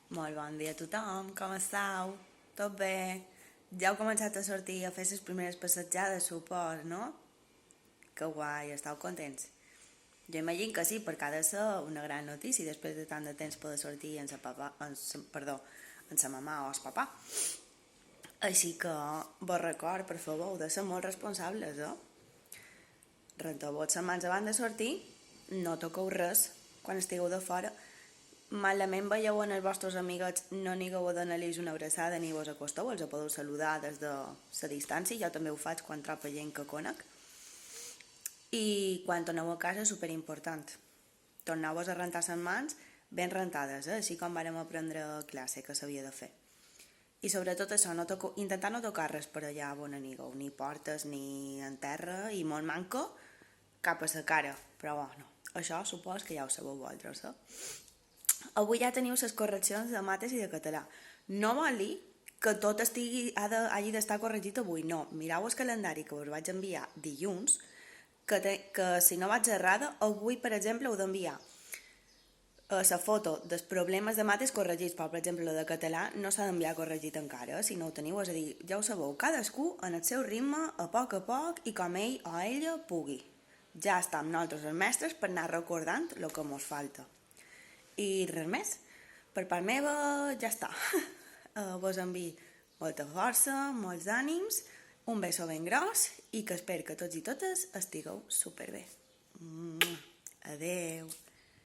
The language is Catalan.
Molt bon dia a tothom, com esteu? Tot bé? Ja heu començat a sortir a fer les primeres passejades, supos, no? Que guai, esteu contents? Jo imagino que sí, perquè ha de ser una gran notícia després de tant de temps poder sortir amb sa papa, amb sa mamà o el papà. Així que vos record, per favor, heu de ser molt responsables, Renteu-vos les mans abans de sortir, no toqueu res quan estigueu de fora. Malament veieu en els vostres amiguets, no nigueu a donar-los una abraçada ni vos acosteu, els podeu saludar des de la distància, jo també ho faig quan trobo gent que conec. I quan torneu a casa és superimportant. Torneu-vos a rentar les mans ben rentades, així com vàrem aprendre a classe que s'havia de fer. I sobretot això, intentar no tocar res per allà on anigueu, ni portes ni en terra, i molt manco cap a la cara, però bueno, això supos que ja ho sabeu vosaltres, Avui ja teniu les correccions de mates i de català. No vol dir que tot hagi d'estar corregit avui, no. Mireu el calendari que us vaig enviar dilluns, que si no vaig errada, avui, per exemple, heu d'enviar la foto dels problemes de mates corregits, però, per exemple, la de català no s'ha d'enviar corregit encara, si no ho teniu, és a dir, ja ho sabeu, cadascú en el seu ritme, a poc, i com ell o ella pugui. Ja està amb nosaltres els mestres per anar recordant el que ens falta. I res més. Per part meva ja està. Vos envio molta força, molts ànims, un beso ben gros i que espero que tots i totes estigueu superbé. Adeu.